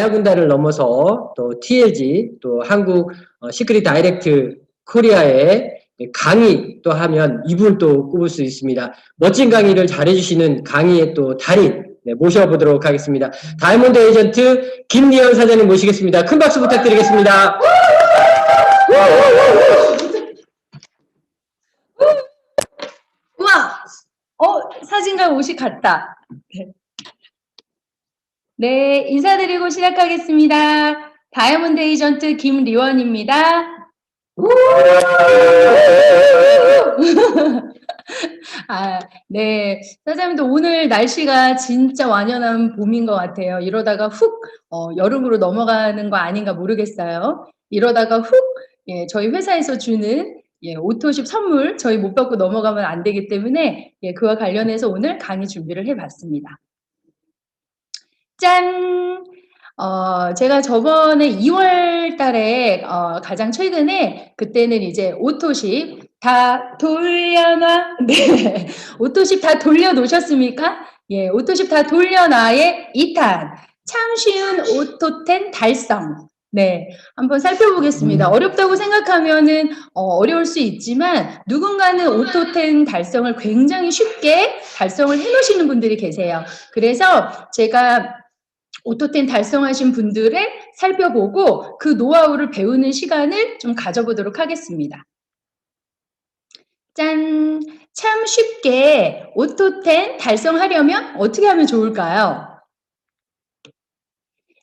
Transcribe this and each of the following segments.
야군단을 넘어서 또 TLG, 또 한국 시크릿 다이렉트 코리아의 강의 또 하면 이분 또 꼽을 수 있습니다. 멋진 강의를 잘해주시는 강의의 또 달인 모셔보도록 하겠습니다. 다이아몬드 에이전트 김리현 사장님 모시겠습니다. 큰 박수 부탁드리겠습니다. 우와! 사진과 옷이 같다. 네, 인사드리고 시작하겠습니다. 다이아몬드 에이전트 김리원입니다. 네. 사장님도 오늘 날씨가 진짜 완연한 봄인 것 같아요. 이러다가 훅 여름으로 넘어가는 거 아닌가 모르겠어요. 이러다가 훅 저희 회사에서 주는 오토십 선물 저희 못 받고 넘어가면 안 되기 때문에 그와 관련해서 오늘 강의 준비를 해봤습니다. 짠! 제가 저번에 2월 달에 가장 최근에 그때는 이제 오토십 다 돌려놔. 네. 오토십 다 돌려놓으셨습니까? 예, 오토십 다 돌려놔의 2탄. 참 쉬운 오토10 달성. 네, 한번 살펴보겠습니다. 어렵다고 생각하면은 어려울 수 있지만 누군가는 오토10 달성을 굉장히 쉽게 달성을 해놓으시는 분들이 계세요. 그래서 제가 오토10 달성하신 분들을 살펴보고 그 노하우를 배우는 시간을 좀 가져보도록 하겠습니다. 짠! 참 쉽게 오토10 달성하려면 어떻게 하면 좋을까요?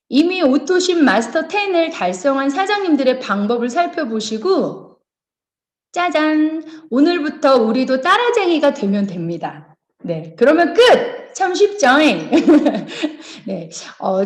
이미 오토십 마스터 10을 달성한 사장님들의 방법을 살펴보시고 짜잔! 오늘부터 우리도 따라쟁이가 되면 됩니다. 네, 그러면 끝! 참 쉽죠? 네,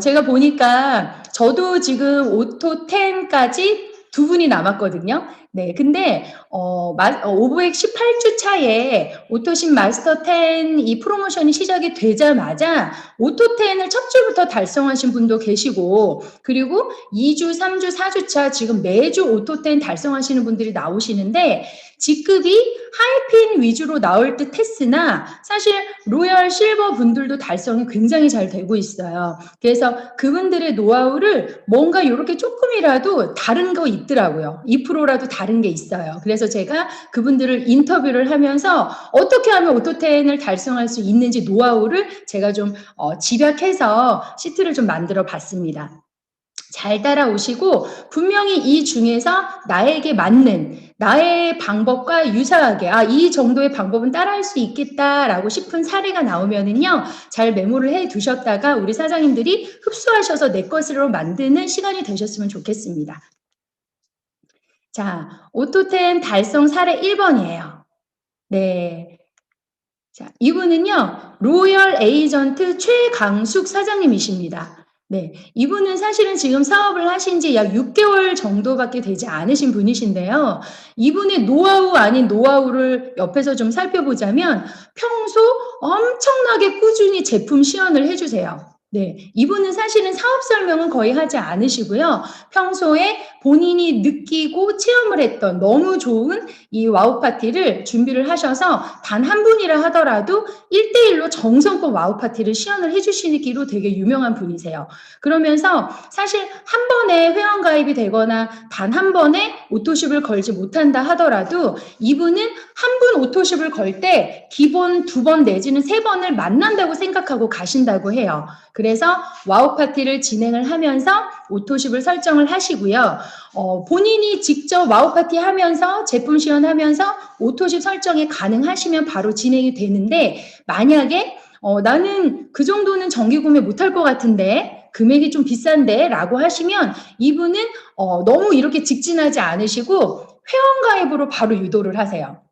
제가 보니까 저도 지금 오토10까지 2분이 남았거든요. 네, 근데 518주 차에 오토십 마스터 10 이 프로모션이 시작이 되자마자 오토10을 첫 주부터 달성하신 분도 계시고 그리고 2주, 3주, 4주 차 지금 매주 오토10 달성하시는 분들이 나오시는데 직급이 하이핀 위주로 나올 듯 했으나 사실 로열 실버 분들도 달성이 굉장히 잘 되고 있어요. 그래서 그분들의 노하우를 뭔가 이렇게 조금이라도 다른 거 있더라고요. 2%라도 다른 게 있어요. 그래서 제가 그분들을 인터뷰를 하면서 어떻게 하면 오토10을 달성할 수 있는지 노하우를 제가 좀 집약해서 시트를 좀 만들어 봤습니다. 잘 따라오시고 분명히 이 중에서 나에게 맞는 나의 방법과 유사하게 이 정도의 방법은 따라할 수 있겠다라고 싶은 사례가 나오면은요 잘 메모를 해 두셨다가 우리 사장님들이 흡수하셔서 내 것으로 만드는 시간이 되셨으면 좋겠습니다. 자, 오토10 달성 사례 1번이에요. 네. 자, 이분은요 로열 에이전트 최강숙 사장님이십니다. 네, 이분은 사실은 지금 사업을 하신 지 약 6개월 정도밖에 되지 않으신 분이신데요. 이분의 노하우 아닌 노하우를 옆에서 좀 살펴보자면 평소 엄청나게 꾸준히 제품 시연을 해주세요. 네, 이분은 사실은 사업 설명은 거의 하지 않으시고요. 평소에 본인이 느끼고 체험을 했던 너무 좋은 이 와우 파티를 준비를 하셔서 단 한 분이라 하더라도 1대1로 정성껏 와우 파티를 시연을 해주시기로 되게 유명한 분이세요. 그러면서 사실 한 번에 회원 가입이 되거나 단 한 번에 오토십을 걸지 못한다 하더라도 이분은 한 분 오토십을 걸 때 기본 2번 내지는 3번을 만난다고 생각하고 가신다고 해요. 그래서 와우 파티를 진행을 하면서 오토십을 설정을 하시고요. 본인이 직접 와우 파티 하면서 제품 시연하면서 오토십 설정이 가능하시면 바로 진행이 되는데 만약에 나는 그 정도는 정기 구매 못할 것 같은데 금액이 좀 비싼데 라고 하시면 이분은 너무 이렇게 직진하지 않으시고 회원 가입으로 바로 유도를 하세요.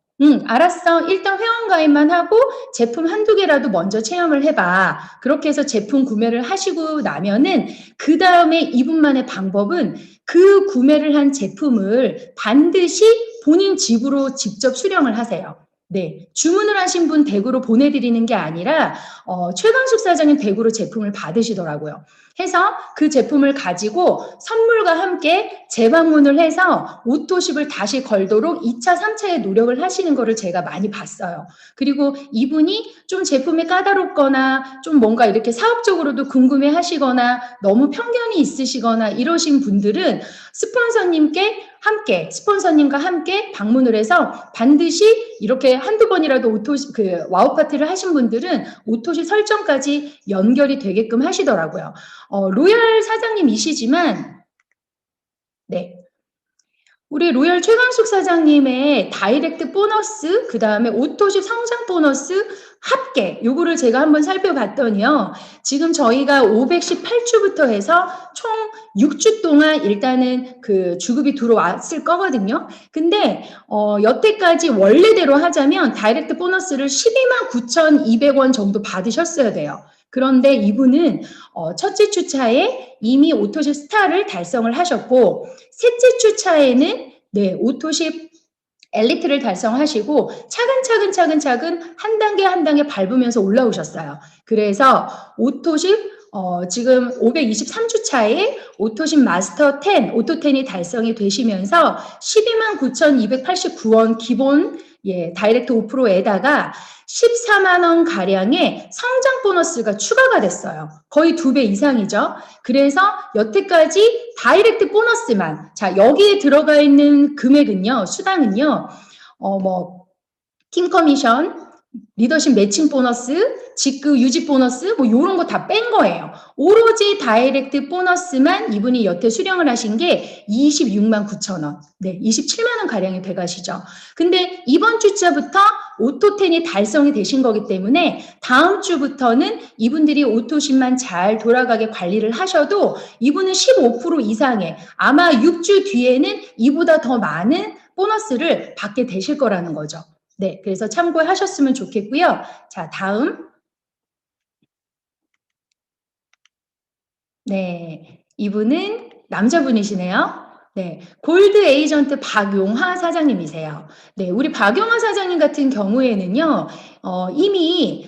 알았어. 일단 회원 가입만 하고 제품 한두 개라도 먼저 체험을 해봐. 그렇게 해서 제품 구매를 하시고 나면은 그 다음에 이분만의 방법은 그 구매를 한 제품을 반드시 본인 집으로 직접 수령을 하세요. 네, 주문을 하신 분 댁으로 보내드리는 게 아니라 최강숙 사장님 댁으로 제품을 받으시더라고요. 해서 그 제품을 가지고 선물과 함께 재방문을 해서 오토십을 다시 걸도록 2차, 3차의 노력을 하시는 거를 제가 많이 봤어요. 그리고 이분이 좀 제품이 까다롭거나 좀 뭔가 이렇게 사업적으로도 궁금해 하시거나 너무 편견이 있으시거나 이러신 분들은 스폰서님과 함께 방문을 해서 반드시 이렇게 한두 번이라도 와우 파티를 하신 분들은 오토시 설정까지 연결이 되게끔 하시더라고요. 로얄 사장님이시지만, 네. 우리 로얄 최강숙 사장님의 다이렉트 보너스, 그 다음에 오토십 성장 보너스 합계, 요거를 제가 한번 살펴봤더니요. 지금 저희가 518주부터 해서 총 6주 동안 일단은 그 주급이 들어왔을 거거든요. 근데, 여태까지 원래대로 하자면 다이렉트 보너스를 129,200원 정도 받으셨어야 돼요. 그런데 이분은 첫째 주차에 이미 오토십 스타를 달성을 하셨고 셋째 주차에는 네, 오토십 엘리트를 달성하시고 차근차근 한 단계 밟으면서 올라오셨어요. 그래서 오토십 지금 523주차에 오토십 마스터 10, 오토 10이 달성이 되시면서 129,289원 기본 다이렉트 5%에다가 14만 원 가량의 성장 보너스가 추가가 됐어요. 거의 2배 이상이죠. 그래서 여태까지 다이렉트 보너스만, 자, 여기에 들어가 있는 금액은요, 수당은요, 팀 커미션, 리더십 매칭 보너스, 직급 유지 보너스, 요런 거 다 뺀 거예요. 오로지 다이렉트 보너스만 이분이 여태 수령을 하신 게 26만 9천 원. 네, 27만 원 가량이 돼 가시죠. 근데 이번 주자부터 오토10이 달성이 되신 거기 때문에 다음 주부터는 이분들이 오토10만 잘 돌아가게 관리를 하셔도 이분은 15% 이상의 아마 6주 뒤에는 이보다 더 많은 보너스를 받게 되실 거라는 거죠. 네, 그래서 참고하셨으면 좋겠고요. 자, 다음. 네, 이분은 남자분이시네요. 네, 골드 에이전트 박용하 사장님이세요. 네, 우리 박용하 사장님 같은 경우에는요, 이미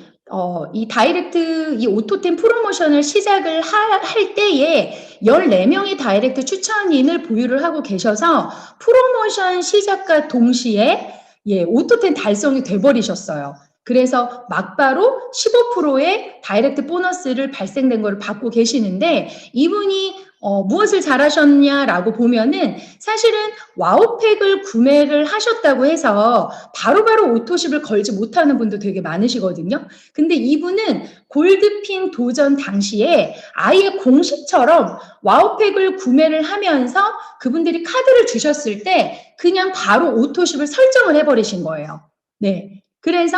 이 다이렉트 이 오토템 프로모션을 시작을 할 때에 14명의 다이렉트 추천인을 보유를 하고 계셔서 프로모션 시작과 동시에 오토템 달성이 돼버리셨어요. 그래서 막바로 15%의 다이렉트 보너스를 발생된 걸 받고 계시는데 이분이 무엇을 잘하셨냐라고 보면은 사실은 와우팩을 구매를 하셨다고 해서 바로바로 오토십을 걸지 못하는 분도 되게 많으시거든요. 근데 이분은 골드핀 도전 당시에 아예 공식처럼 와우팩을 구매를 하면서 그분들이 카드를 주셨을 때 그냥 바로 오토십을 설정을 해버리신 거예요. 네. 그래서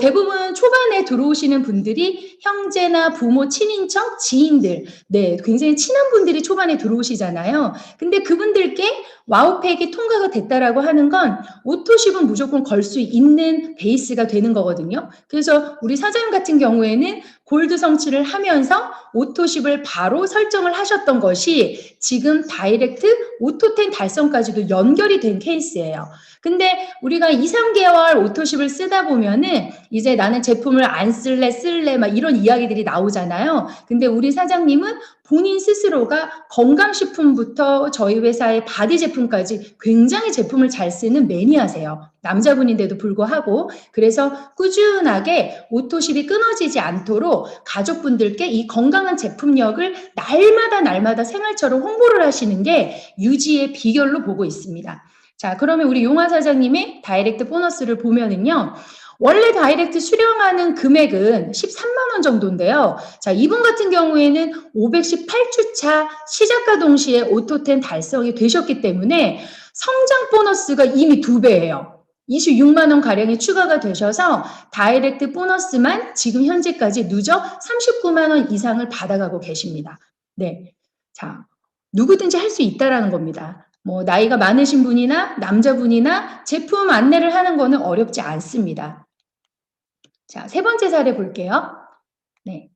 대부분 초반에 들어오시는 분들이 형제나 부모, 친인척, 지인들, 네, 굉장히 친한 분들이 초반에 들어오시잖아요. 근데 그분들께 와우팩이 통과가 됐다라고 하는 건 오토십은 무조건 걸 수 있는 베이스가 되는 거거든요. 그래서 우리 사장님 같은 경우에는 골드 성취를 하면서 오토십을 바로 설정을 하셨던 것이 지금 다이렉트 오토10 달성까지도 연결이 된 케이스예요. 근데 우리가 2, 3개월 오토십을 쓰다 보면은 이제 나는 제품을 안 쓸래 막 이런 이야기들이 나오잖아요. 근데 우리 사장님은 본인 스스로가 건강식품부터 저희 회사의 바디 제품까지 굉장히 제품을 잘 쓰는 매니아세요. 남자분인데도 불구하고. 그래서 꾸준하게 오토십이 끊어지지 않도록 가족분들께 이 건강한 제품력을 날마다 생활처럼 홍보를 하시는 게 유지의 비결로 보고 있습니다. 자, 그러면 우리 용화 사장님의 다이렉트 보너스를 보면은요. 원래 다이렉트 수령하는 금액은 13만 원 정도인데요. 자, 이분 같은 경우에는 518주차 시작과 동시에 오토10 달성이 되셨기 때문에 성장 보너스가 이미 2배예요. 26만 원 가량이 추가가 되셔서 다이렉트 보너스만 지금 현재까지 누적 39만 원 이상을 받아가고 계십니다. 네. 자, 누구든지 할 수 있다라는 겁니다. 나이가 많으신 분이나 남자분이나 제품 안내를 하는 거는 어렵지 않습니다. 자, 세 번째 사례 볼게요. 네.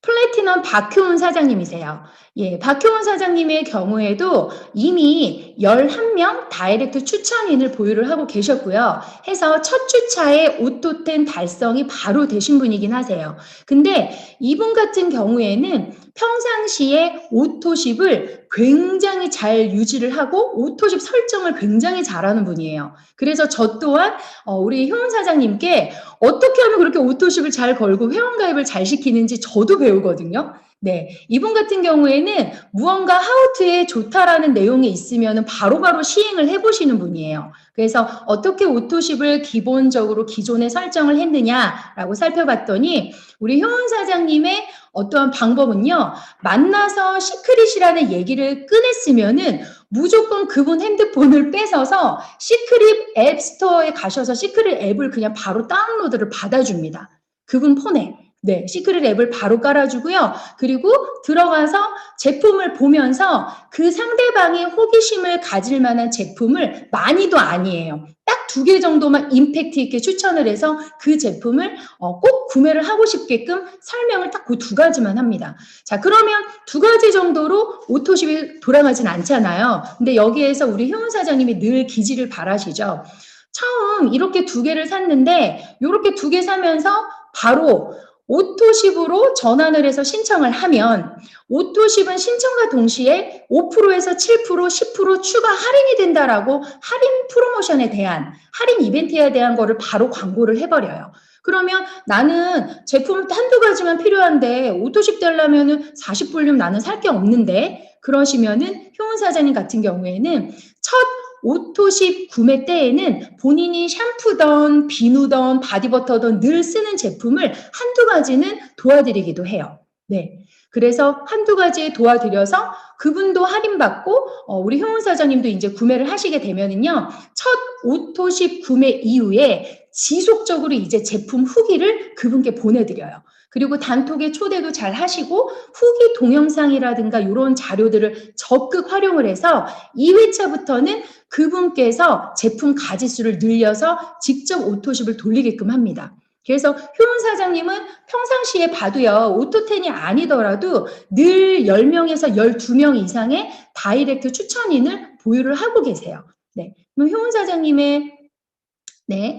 플래티넘 박효은 사장님이세요. 예, 박효은 사장님의 경우에도 이미 11명 다이렉트 추천인을 보유를 하고 계셨고요. 해서 첫 주차에 오토10 달성이 바로 되신 분이긴 하세요. 근데 이분 같은 경우에는 평상시에 오토십을 굉장히 잘 유지를 하고 오토십 설정을 굉장히 잘하는 분이에요. 그래서 저 또한 우리 효은 사장님께 어떻게 하면 그렇게 오토십을 잘 걸고 회원가입을 잘 시키는지 저도 배우거든요. 네, 이분 같은 경우에는 무언가 하우트에 좋다라는 내용이 있으면 바로바로 시행을 해보시는 분이에요. 그래서 어떻게 오토십을 기본적으로 기존에 설정을 했느냐라고 살펴봤더니 우리 효은 사장님의 어떠한 방법은요, 만나서 시크릿이라는 얘기를 꺼냈으면은 무조건 그분 핸드폰을 뺏어서 시크릿 앱 스토어에 가셔서 시크릿 앱을 그냥 바로 다운로드를 받아줍니다. 그분 폰에. 네, 시크릿 앱을 바로 깔아주고요. 그리고 들어가서 제품을 보면서 그 상대방이 호기심을 가질 만한 제품을 많이도 아니에요. 딱 2개 정도만 임팩트 있게 추천을 해서 그 제품을 꼭 구매를 하고 싶게끔 설명을 딱 그 2가지만 합니다. 자, 그러면 2가지 정도로 오토십이 돌아가진 않잖아요. 근데 여기에서 우리 효은 사장님이 늘 기지를 바라시죠. 처음 이렇게 2개를 샀는데 이렇게 2개 사면서 바로 오토십으로 전환을 해서 신청을 하면 오토십은 신청과 동시에 5%에서 7%, 10% 추가 할인이 된다라고 할인 프로모션에 대한 할인 이벤트에 대한 거를 바로 광고를 해버려요. 그러면 나는 제품 한두 가지만 필요한데 오토십 되려면은 40볼륨 나는 살 게 없는데 그러시면은 효은 사장님 같은 경우에는 첫 오토십 구매 때에는 본인이 샴푸던 비누던 바디버터던 늘 쓰는 제품을 한두 가지는 도와드리기도 해요. 네. 그래서 한두 가지 도와드려서 그분도 할인받고 우리 효은 사장님도 이제 구매를 하시게 되면은요. 첫 오토십 구매 이후에 지속적으로 이제 제품 후기를 그분께 보내드려요. 그리고 단톡에 초대도 잘 하시고 후기 동영상이라든가 이런 자료들을 적극 활용을 해서 2회차부터는 그분께서 제품 가지수를 늘려서 직접 오토십을 돌리게끔 합니다. 그래서 효은 사장님은 평상시에 봐도요, 오토10이 아니더라도 늘 10명에서 12명 이상의 다이렉트 추천인을 보유를 하고 계세요. 네. 그럼 효은 사장님의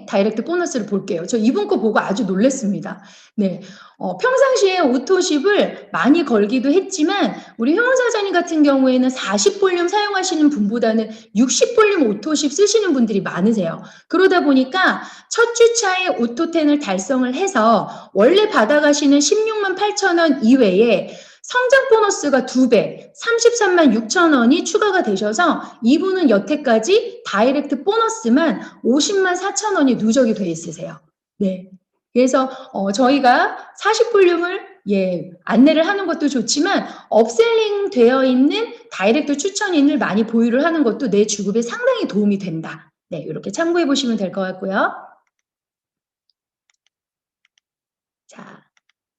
다이렉트 보너스를 볼게요. 저 이분 거 보고 아주 놀랐습니다. 네. 평상시에 오토십을 많이 걸기도 했지만, 우리 효은 사장님 같은 경우에는 40볼륨 사용하시는 분보다는 60볼륨 오토십 쓰시는 분들이 많으세요. 그러다 보니까 첫 주차에 오토10을 달성을 해서 원래 받아가시는 16만 8천 원 이외에 성장 보너스가 2배, 33만 6천 원이 추가가 되셔서 이분은 여태까지 다이렉트 보너스만 50만 4천 원이 누적이 돼 있으세요. 네. 그래서 저희가 40볼륨을 안내를 하는 것도 좋지만 업셀링 되어 있는 다이렉트 추천인을 많이 보유를 하는 것도 내 주급에 상당히 도움이 된다. 네, 이렇게 참고해 보시면 될 것 같고요. 자,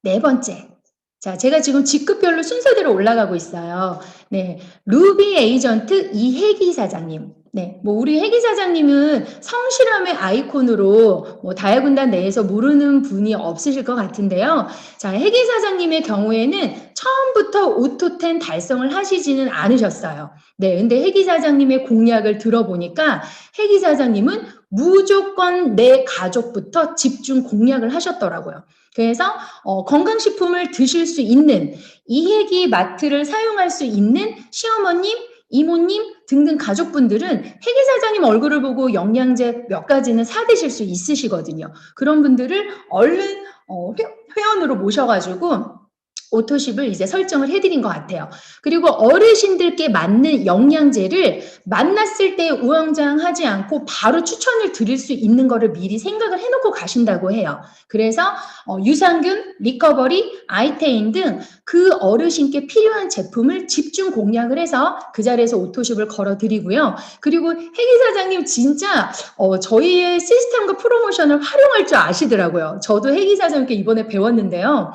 4번째. 자, 제가 지금 직급별로 순서대로 올라가고 있어요. 네, 루비 에이전트 이혜기 사장님. 네, 우리 혜기 사장님은 성실함의 아이콘으로 다야군단 내에서 모르는 분이 없으실 것 같은데요. 자, 혜기 사장님의 경우에는 처음부터 오토10 달성을 하시지는 않으셨어요. 네, 근데 혜기 사장님의 공약을 들어보니까 혜기 사장님은 무조건 내 가족부터 집중 공약을 하셨더라고요. 그래서 건강식품을 드실 수 있는 이혜기 마트를 사용할 수 있는 시어머님, 이모님 등등 가족분들은 혜기 사장님 얼굴을 보고 영양제 몇 가지는 사드실 수 있으시거든요. 그런 분들을 얼른 회원으로 모셔가지고 오토십을 이제 설정을 해드린 것 같아요. 그리고 어르신들께 맞는 영양제를 만났을 때 우왕좌왕하지 않고 바로 추천을 드릴 수 있는 거를 미리 생각을 해놓고 가신다고 해요. 그래서 유산균, 리커버리, 아이테인 등 그 어르신께 필요한 제품을 집중 공략을 해서 그 자리에서 오토십을 걸어드리고요. 그리고 혜기 사장님 진짜 저희의 시스템과 프로모션을 활용할 줄 아시더라고요. 저도 혜기 사장님께 이번에 배웠는데요.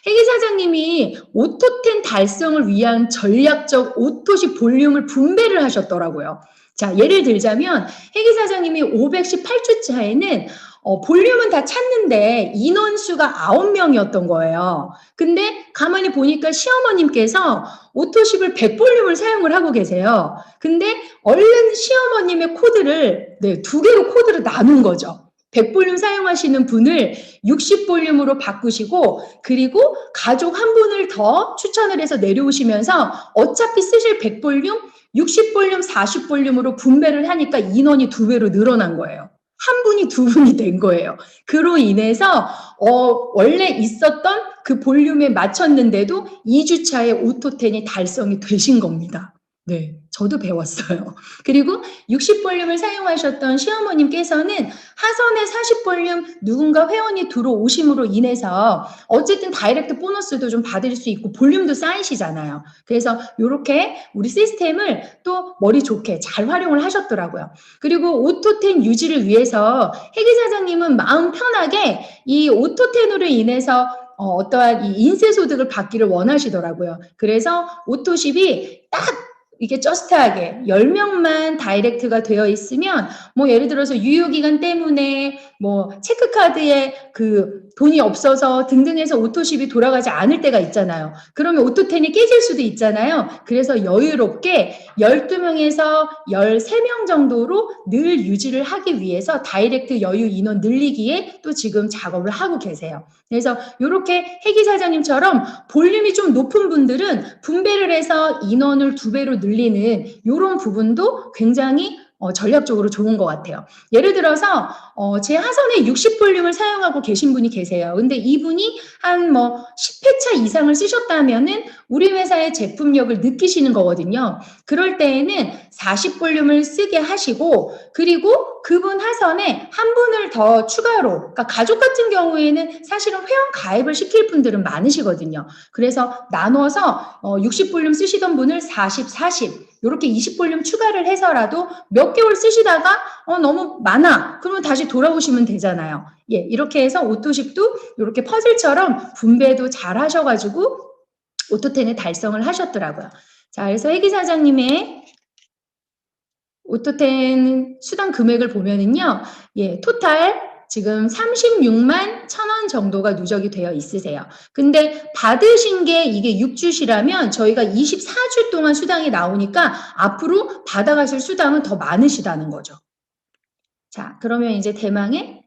혜기 사장님이 오토10 달성을 위한 전략적 오토십 볼륨을 분배를 하셨더라고요. 자, 예를 들자면 회계 사장님이 518주차에는 볼륨은 다 찼는데 인원수가 9명이었던 거예요. 근데 가만히 보니까 시어머님께서 오토십을 100볼륨을 사용을 하고 계세요. 근데 얼른 시어머님의 코드를 2개로 코드를 나눈 거죠. 100볼륨 사용하시는 분을 60볼륨으로 바꾸시고, 그리고 가족 한 분을 더 추천을 해서 내려오시면서 어차피 쓰실 100볼륨 60볼륨, 40볼륨으로 분배를 하니까 인원이 2배로 늘어난 거예요. 한 분이 2분이 된 거예요. 그로 인해서 원래 있었던 그 볼륨에 맞췄는데도 2주차에 오토텐이 달성이 되신 겁니다. 네, 저도 배웠어요. 그리고 60볼륨을 사용하셨던 시어머님께서는 하선에 40볼륨 누군가 회원이 들어오심으로 인해서 어쨌든 다이렉트 보너스도 좀 받을 수 있고 볼륨도 쌓이시잖아요. 그래서 이렇게 우리 시스템을 또 머리 좋게 잘 활용을 하셨더라고요. 그리고 오토텐 유지를 위해서 회계 사장님은 마음 편하게 이 오토텐으로 인해서 어떠한 이 인쇄소득을 받기를 원하시더라고요. 그래서 오토십이 딱 이게 저스트하게 10명만 다이렉트가 되어 있으면 뭐 예를 들어서 유효기간 때문에 뭐 체크카드에 그 돈이 없어서 등등해서 오토십이 돌아가지 않을 때가 있잖아요. 그러면 오토텐이 깨질 수도 있잖아요. 그래서 여유롭게 12명에서 13명 정도로 늘 유지를 하기 위해서 다이렉트 여유 인원 늘리기에 또 지금 작업을 하고 계세요. 그래서 이렇게 회계 사장님처럼 볼륨이 좀 높은 분들은 분배를 해서 인원을 2배로 늘리는 이런 부분도 굉장히 전략적으로 좋은 것 같아요. 예를 들어서 제 하선에 60볼륨을 사용하고 계신 분이 계세요. 근데 이분이 한 10회차 이상을 쓰셨다면은 우리 회사의 제품력을 느끼시는 거거든요. 그럴 때에는 40볼륨을 쓰게 하시고, 그리고 그분 하선에 한 분을 더 추가로, 그러니까 가족 같은 경우에는 사실은 회원 가입을 시킬 분들은 많으시거든요. 그래서 나눠서 60볼륨 쓰시던 분을 40, 40 이렇게 20볼륨 추가를 해서라도 몇 개월 쓰시다가 너무 많아. 그러면 다시 돌아오시면 되잖아요. 예, 이렇게 해서 오토십도 이렇게 퍼즐처럼 분배도 잘 하셔가지고 오토텐을 달성을 하셨더라고요. 자, 그래서 회계 사장님의 오토텐 수당 금액을 보면은요, 예, 토탈 지금 36만 1,000원 정도가 누적이 되어 있으세요. 근데 받으신 게 이게 6주시라면 저희가 24주 동안 수당이 나오니까 앞으로 받아가실 수당은 더 많으시다는 거죠. 자, 그러면 이제 대망의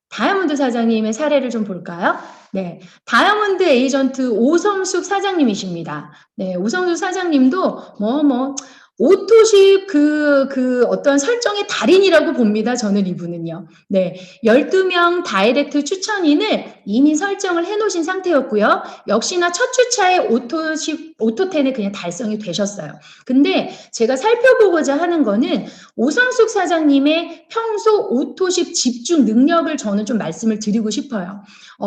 다이아몬드 사장님의 사례를 좀 볼까요? 네, 다이아몬드 에이전트 오성숙 사장님이십니다. 네, 오성숙 사장님도 오토십 어떤 설정의 달인이라고 봅니다. 저는 이분은요. 네. 12명 다이렉트 추천인을 이미 설정을 해 놓으신 상태였고요. 역시나 첫 주차에 오토텐에 그냥 달성이 되셨어요. 근데 제가 살펴보고자 하는 거는 오성숙 사장님의 평소 오토십 집중 능력을 저는 좀 말씀을 드리고 싶어요.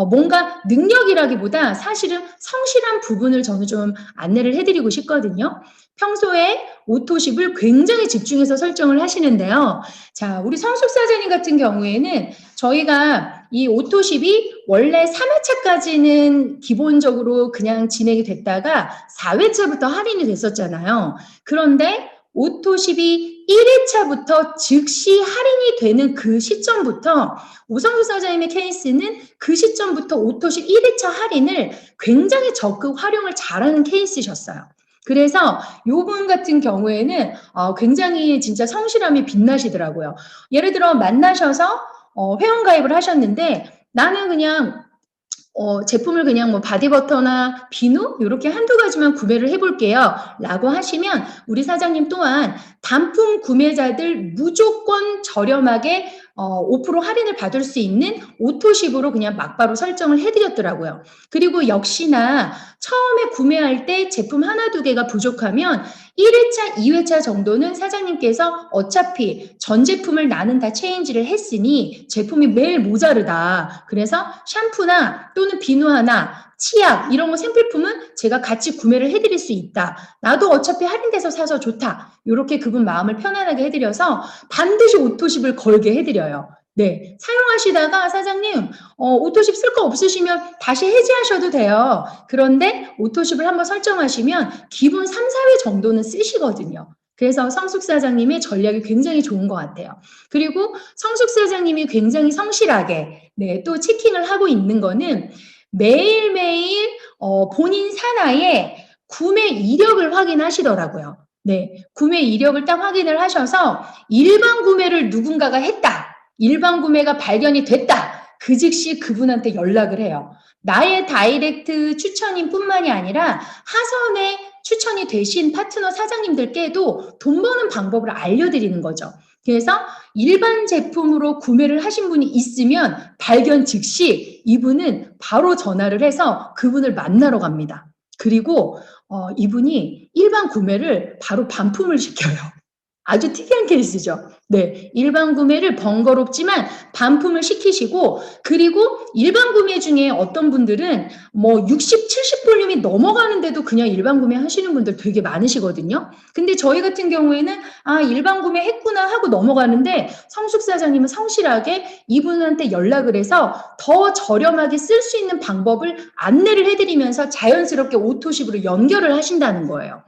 뭔가 능력이라기보다 사실은 성실한 부분을 저는 좀 안내를 해드리고 싶거든요. 평소에 오토십을 굉장히 집중해서 설정을 하시는데요. 자, 우리 성숙 사장님 같은 경우에는 저희가 이 오토십이 원래 3회차까지는 기본적으로 그냥 진행이 됐다가 4회차부터 할인이 됐었잖아요. 그런데 오토십이 1회차부터 즉시 할인이 되는 그 시점부터 오성숙 사장님의 케이스는 그 시점부터 오토십 1회차 할인을 굉장히 적극 활용을 잘하는 케이스셨어요. 그래서 요분 같은 경우에는 굉장히 진짜 성실함이 빛나시더라고요. 예를 들어 만나셔서 회원 가입을 하셨는데 나는 그냥 제품을 그냥 바디버터나 비누 이렇게 한두 가지만 구매를 해볼게요 라고 하시면 우리 사장님 또한 단품 구매자들 무조건 저렴하게 5% 할인을 받을 수 있는 오토십으로 그냥 막바로 설정을 해드렸더라고요. 그리고 역시나 처음에 구매할 때 제품 하나 두 개가 부족하면 1회차, 2회차 정도는 사장님께서 어차피 전 제품을 나는 다 체인지를 했으니 제품이 매일 모자르다. 그래서 샴푸나 또는 비누 하나, 치약 이런 거 생필품은 제가 같이 구매를 해드릴 수 있다. 나도 어차피 할인돼서 사서 좋다. 이렇게 그분 마음을 편안하게 해드려서 반드시 오토십을 걸게 해드려요. 네, 사용하시다가 사장님 오토십 쓸 거 없으시면 다시 해지하셔도 돼요. 그런데 오토십을 한번 설정하시면 기본 3, 4회 정도는 쓰시거든요. 그래서 성숙 사장님의 전략이 굉장히 좋은 것 같아요. 그리고 성숙 사장님이 굉장히 성실하게 또 체킹을 하고 있는 거는 매일매일 본인 산하에 구매 이력을 확인하시더라고요. 구매 이력을 딱 확인을 하셔서 일반 구매를 누군가가 했다. 일반 구매가 발견이 됐다. 그 즉시 그분한테 연락을 해요. 나의 다이렉트 추천인 뿐만이 아니라 하선에 추천이 되신 파트너 사장님들께도 돈 버는 방법을 알려드리는 거죠. 그래서 일반 제품으로 구매를 하신 분이 있으면 발견 즉시 이분은 바로 전화를 해서 그분을 만나러 갑니다. 그리고 이분이 일반 구매를 바로 반품을 시켜요. 아주 특이한 케이스죠. 일반 구매를 번거롭지만 반품을 시키시고, 그리고 일반 구매 중에 어떤 분들은 뭐 60, 70볼륨이 넘어가는데도 그냥 일반 구매 하시는 분들 되게 많으시거든요. 근데 저희 같은 경우에는 일반 구매 했구나 하고 넘어가는데 성숙 사장님은 성실하게 이분한테 연락을 해서 더 저렴하게 쓸 수 있는 방법을 안내를 해드리면서 자연스럽게 오토십으로 연결을 하신다는 거예요.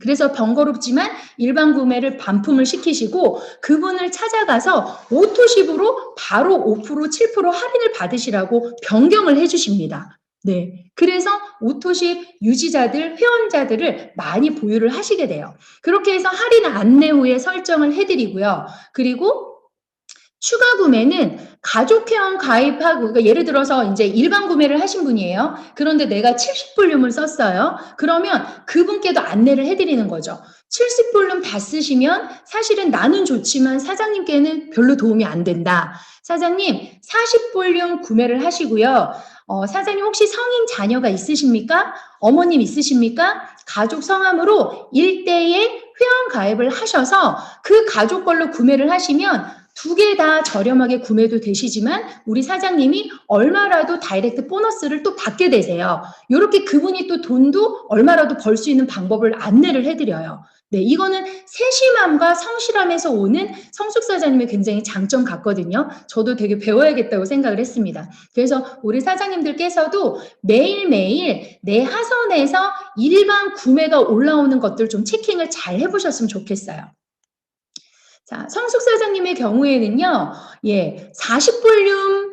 그래서 번거롭지만 일반 구매를 반품을 시키시고 그분을 찾아가서 오토십으로 바로 5%, 7% 할인을 받으시라고 변경을 해주십니다. 그래서 오토십 유지자들, 회원자들을 많이 보유를 하시게 돼요. 그렇게 해서 할인 안내 후에 설정을 해드리고요. 그리고 추가 구매는 가족 회원 가입하고, 그러니까 예를 들어서 이제 일반 구매를 하신 분이에요. 그런데 내가 70볼륨을 썼어요. 그러면 그분께도 안내를 해드리는 거죠. 70볼륨 다 쓰시면 사실은 나는 좋지만 사장님께는 별로 도움이 안 된다. 사장님 40볼륨 구매를 하시고요. 사장님 혹시 성인 자녀가 있으십니까? 어머님 있으십니까? 가족 성함으로 1대에 회원 가입을 하셔서 그 가족 걸로 구매를 하시면 2개 다 저렴하게 구매도 되시지만 우리 사장님이 얼마라도 다이렉트 보너스를 또 받게 되세요. 이렇게 그분이 또 돈도 얼마라도 벌 수 있는 방법을 안내를 해드려요. 이거는 세심함과 성실함에서 오는 성숙 사장님의 굉장히 장점 같거든요. 저도 되게 배워야겠다고 생각을 했습니다. 그래서 우리 사장님들께서도 매일매일 내 하선에서 일반 구매가 올라오는 것들 좀 체킹을 잘 해보셨으면 좋겠어요. 자, 성숙 사장님의 경우에는요, 40볼륨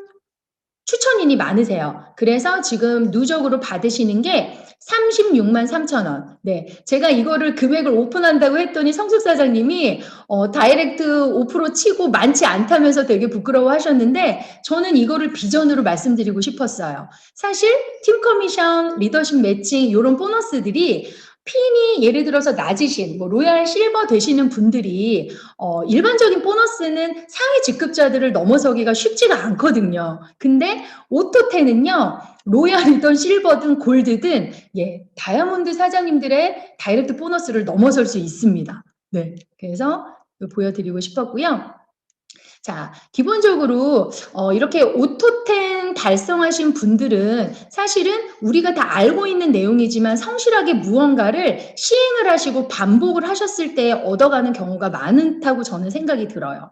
추천인이 많으세요. 그래서 지금 누적으로 받으시는 게 36만 3천 원. 제가 이거를 금액을 오픈한다고 했더니 성숙 사장님이 다이렉트 5% 치고 많지 않다면서 되게 부끄러워 하셨는데 저는 이거를 비전으로 말씀드리고 싶었어요. 사실 팀 커미션, 리더십 매칭 이런 보너스들이 핀이 예를 들어서 낮으신 로얄 실버 되시는 분들이 일반적인 보너스는 상위 직급자들을 넘어서기가 쉽지가 않거든요. 근데 오토텐은요. 로얄이든 실버든 골드든 다이아몬드 사장님들의 다이렉트 보너스를 넘어설 수 있습니다. 그래서 보여드리고 싶었고요. 자, 기본적으로 이렇게 오토텐 달성하신 분들은 사실은 우리가 다 알고 있는 내용이지만 성실하게 무언가를 시행을 하시고 반복을 하셨을 때 얻어가는 경우가 많다고 저는 생각이 들어요.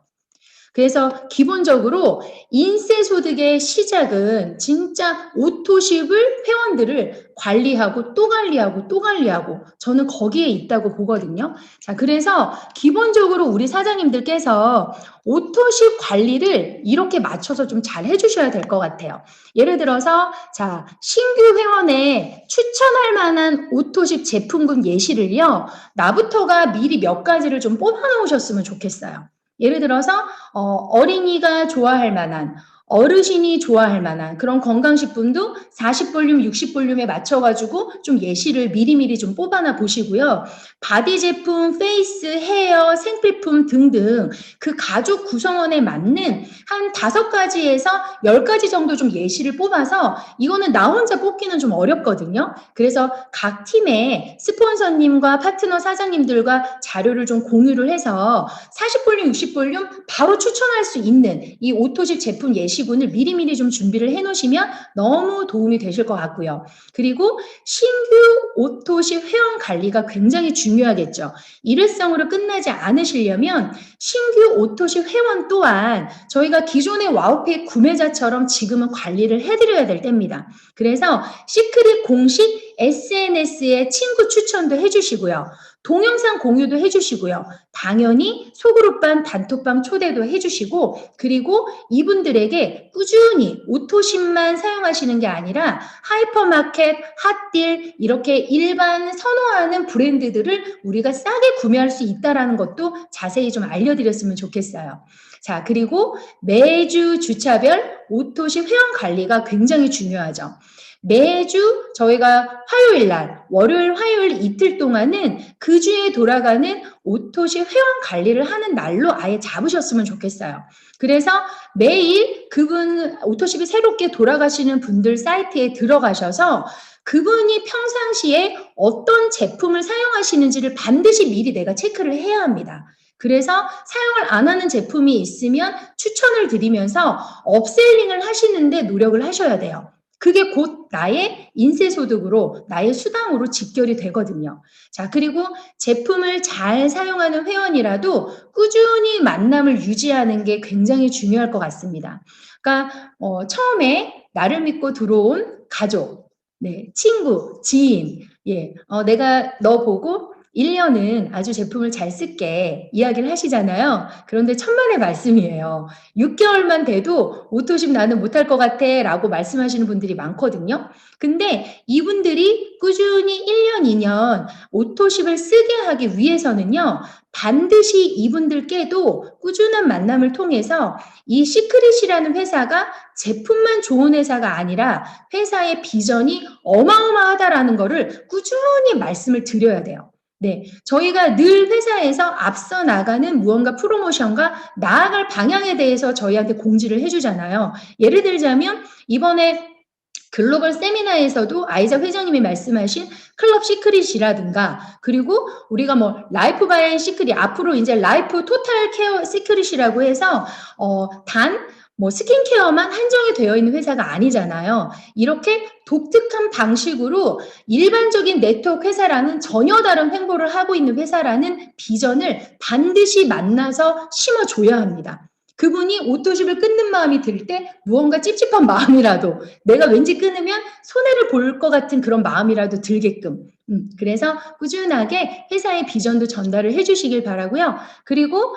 그래서 기본적으로 인세소득의 시작은 진짜 오토십을 회원들을 관리하고 또 관리하고 또 관리하고 저는 거기에 있다고 보거든요. 자, 그래서 기본적으로 우리 사장님들께서 오토십 관리를 이렇게 맞춰서 좀 잘 해주셔야 될 것 같아요. 예를 들어서 자, 신규 회원에 추천할 만한 오토십 제품군 예시를요. 나부터가 미리 몇 가지를 좀 뽑아놓으셨으면 좋겠어요. 예를 들어서 어린이가 좋아할 만한 어르신이 좋아할 만한 그런 건강식품도 40볼륨, 60볼륨에 맞춰가지고 좀 예시를 미리미리 좀 뽑아놔 보시고요. 바디 제품, 페이스, 헤어, 생필품 등등 그 가족 구성원에 맞는 한 5가지에서 10가지 정도 좀 예시를 뽑아서 이거는 나 혼자 뽑기는 좀 어렵거든요. 그래서 각 팀의 스폰서님과 파트너 사장님들과 자료를 좀 공유를 해서 40볼륨, 60볼륨 바로 추천할 수 있는 이 오토십 제품 예시군을 미리미리 좀 준비를 해놓으시면 너무 도움이 되실 것 같고요. 그리고 신규 오토십 회원 관리가 굉장히 중요하겠죠. 일회성으로 끝나지 않으시려면 신규 오토십 회원 또한 저희가 기존의 와우페이 구매자처럼 지금은 관리를 해드려야 될 때입니다. 그래서 시크릿 공식 SNS에 친구 추천도 해주시고요. 동영상 공유도 해주시고요. 당연히 소그룹반, 단톡방 초대도 해주시고, 그리고 이분들에게 꾸준히 오토십만 사용하시는 게 아니라 하이퍼마켓, 핫딜 이렇게 일반 선호하는 브랜드들을 우리가 싸게 구매할 수 있다는 것도 자세히 좀 알려드렸으면 좋겠어요. 자, 그리고 매주 주차별 오토십 회원 관리가 굉장히 중요하죠. 매주 저희가 화요일 날, 월요일, 화요일 이틀 동안은 그 주에 돌아가는 오토십 회원 관리를 하는 날로 아예 잡으셨으면 좋겠어요. 그래서 매일 그분 오토십이 새롭게 돌아가시는 분들 사이트에 들어가셔서 그분이 평상시에 어떤 제품을 사용하시는지를 반드시 미리 내가 체크를 해야 합니다. 그래서 사용을 안 하는 제품이 있으면 추천을 드리면서 업셀링을 하시는데 노력을 하셔야 돼요. 그게 곧 나의 인세소득으로, 나의 수당으로 직결이 되거든요. 자, 그리고 제품을 잘 사용하는 회원이라도 꾸준히 만남을 유지하는 게 굉장히 중요할 것 같습니다. 그러니까 처음에 나를 믿고 들어온 가족, 네, 친구, 지인, 내가 너 보고 1년은 아주 제품을 잘 쓸게 이야기를 하시잖아요. 그런데 천만의 말씀이에요. 6개월만 돼도 오토십 나는 못할 것 같아 라고 말씀하시는 분들이 많거든요. 근데 이분들이 꾸준히 1년, 2년 오토십을 쓰게 하기 위해서는요. 반드시 이분들께도 꾸준한 만남을 통해서 이 시크릿이라는 회사가 제품만 좋은 회사가 아니라 회사의 비전이 어마어마하다라는 거를 꾸준히 말씀을 드려야 돼요. 네, 저희가 늘 회사에서 앞서 나가는 무언가 프로모션과 나아갈 방향에 대해서 저희한테 공지를 해주잖아요. 예를 들자면 이번에 글로벌 세미나에서도 아이작 회장님이 말씀하신 클럽 시크릿이라든가 그리고 우리가 뭐 라이프 바이 시크릿 앞으로 이제 라이프 토탈 케어 시크릿이라고 해서 뭐 스킨케어만 한정이 되어 있는 회사가 아니잖아요. 이렇게 독특한 방식으로 일반적인 네트워크 회사라는 전혀 다른 횡보를 하고 있는 회사라는 비전을 반드시 만나서 심어줘야 합니다. 그분이 오토십을 끊는 마음이 들 때 무언가 찝찝한 마음이라도 내가 왠지 끊으면 손해를 볼 것 같은 그런 마음이라도 들게끔 그래서 꾸준하게 회사의 비전도 전달을 해주시길 바라고요. 그리고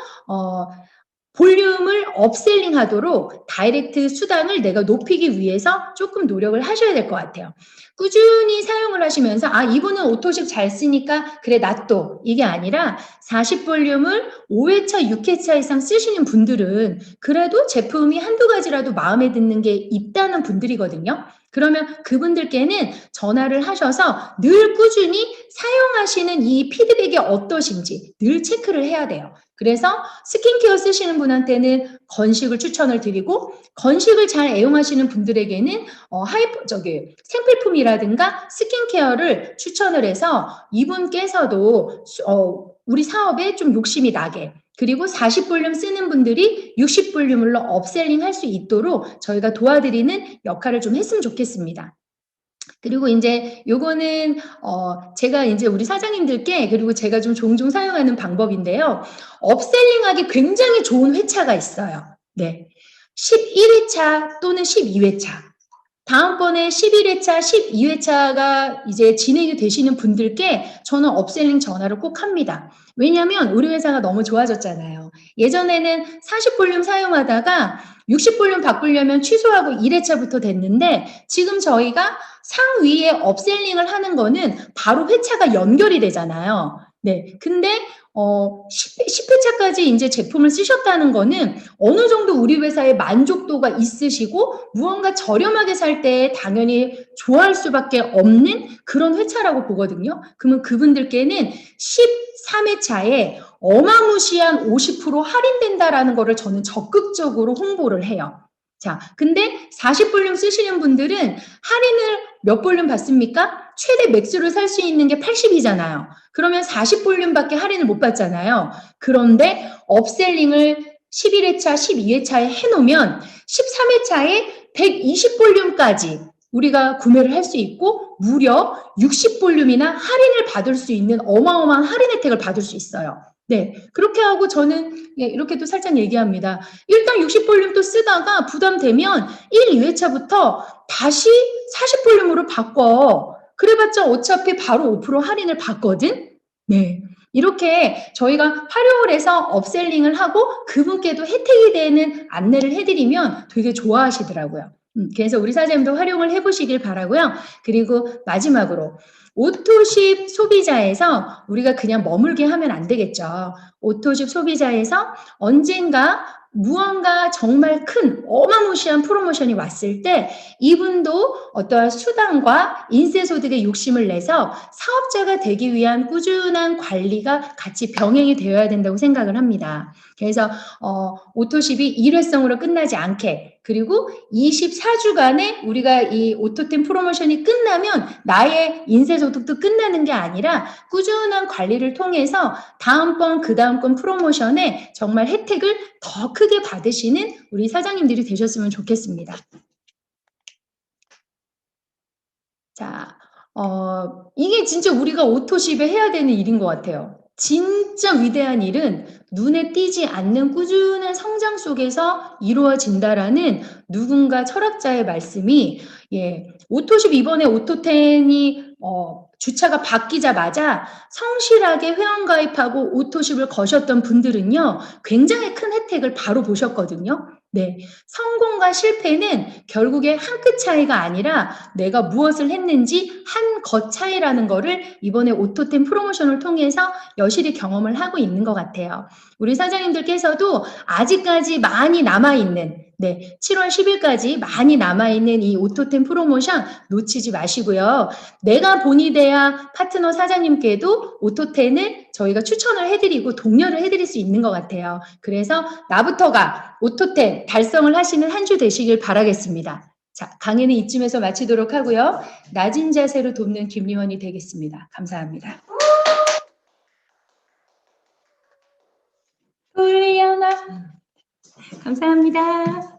볼륨을 업셀링 하도록 다이렉트 수당을 내가 높이기 위해서 조금 노력을 하셔야 될 것 같아요. 꾸준히 사용을 하시면서 이분은 오토십 잘 쓰니까 그래 놔둬 이게 아니라 40볼륨을 5회차 6회차 이상 쓰시는 분들은 그래도 제품이 한두 가지라도 마음에 드는 게 있다는 분들이거든요. 그러면 그분들께는 전화를 하셔서 늘 꾸준히 사용하시는 이 피드백이 어떠신지 늘 체크를 해야 돼요. 그래서 스킨케어 쓰시는 분한테는 건식을 추천을 드리고 건식을 잘 애용하시는 분들에게는 생필품이라든가 스킨케어를 추천을 해서 이분께서도 우리 사업에 좀 욕심이 나게 그리고 40볼륨 쓰는 분들이 60볼륨으로 업셀링 할 수 있도록 저희가 도와드리는 역할을 좀 했으면 좋겠습니다. 그리고 이제 요거는 제가 이제 우리 사장님들께 그리고 제가 좀 종종 사용하는 방법인데요. 업셀링하기 굉장히 좋은 회차가 있어요. 네. 11회차 또는 12회차. 다음번에 11회차, 12회차가 이제 진행이 되시는 분들께 저는 업셀링 전화를 꼭 합니다. 왜냐하면 우리 회사가 너무 좋아졌잖아요. 예전에는 40볼륨 사용하다가 60볼륨 바꾸려면 취소하고 1회차부터 됐는데 지금 저희가 상위에 업셀링을 하는 거는 바로 회차가 연결이 되잖아요. 네. 근데 10회차까지 이제 제품을 쓰셨다는 거는 어느 정도 우리 회사의 만족도가 있으시고 무언가 저렴하게 살 때 당연히 좋아할 수밖에 없는 그런 회차라고 보거든요. 그러면 그분들께는 13회차에 어마무시한 50% 할인된다라는 거를 저는 적극적으로 홍보를 해요. 자, 근데 40볼륨 쓰시는 분들은 할인을 몇 볼륨 받습니까? 최대 맥스로 살 수 있는 게 80이잖아요. 그러면 40볼륨밖에 할인을 못 받잖아요. 그런데 업셀링을 11회차, 12회차에 해놓으면 13회차에 120볼륨까지 우리가 구매를 할 수 있고 무려 60볼륨이나 할인을 받을 수 있는 어마어마한 할인 혜택을 받을 수 있어요. 네, 그렇게 하고 저는 이렇게도 살짝 얘기합니다. 일단 60볼륨 또 쓰다가 부담되면 1, 2회차부터 다시 40볼륨으로 바꿔. 그래봤자 어차피 바로 5% 할인을 받거든? 네. 이렇게 저희가 활용을 해서 업셀링을 하고 그분께도 혜택이 되는 안내를 해드리면 되게 좋아하시더라고요. 그래서 우리 사장님도 활용을 해보시길 바라고요. 그리고 마지막으로 오토십 소비자에서 우리가 그냥 머물게 하면 안 되겠죠. 오토십 소비자에서 언젠가 무언가 정말 큰 어마무시한 프로모션이 왔을 때 이분도 어떠한 수당과 인세소득에 욕심을 내서 사업자가 되기 위한 꾸준한 관리가 같이 병행이 되어야 된다고 생각을 합니다. 그래서 오토십이 일회성으로 끝나지 않게 그리고 24주간에 우리가 이 오토템 프로모션이 끝나면 나의 인세소득도 끝나는 게 아니라 꾸준한 관리를 통해서 다음번 그 다음번 프로모션에 정말 혜택을 더 크게 받으시는 우리 사장님들이 되셨으면 좋겠습니다. 자, 이게 진짜 우리가 오토십에 해야 되는 일인 것 같아요. 진짜 위대한 일은 눈에 띄지 않는 꾸준한 성장 속에서 이루어진다라는 누군가 철학자의 말씀이 오토십 이번에 오토텐이 주차가 바뀌자마자 성실하게 회원가입하고 오토십을 거셨던 분들은요, 굉장히 큰 혜택을 바로 보셨거든요. 네, 성공과 실패는 결국에 한 끗 차이가 아니라 내가 무엇을 했는지 한 것 차이라는 거를 이번에 오토템 프로모션을 통해서 여실히 경험을 하고 있는 것 같아요. 우리 사장님들께서도 아직까지 많이 남아있는 7월 10일까지 많이 남아있는 이 오토템 프로모션 놓치지 마시고요. 내가 본이 돼야 파트너 사장님께도 오토텐을 저희가 추천을 해드리고 독려를 해드릴 수 있는 것 같아요. 그래서 나부터가 오토텐 달성을 하시는 한 주 되시길 바라겠습니다. 자, 강의는 이쯤에서 마치도록 하고요. 낮은 자세로 돕는 김리원이 되겠습니다. 감사합니다. 돌려나 감사합니다.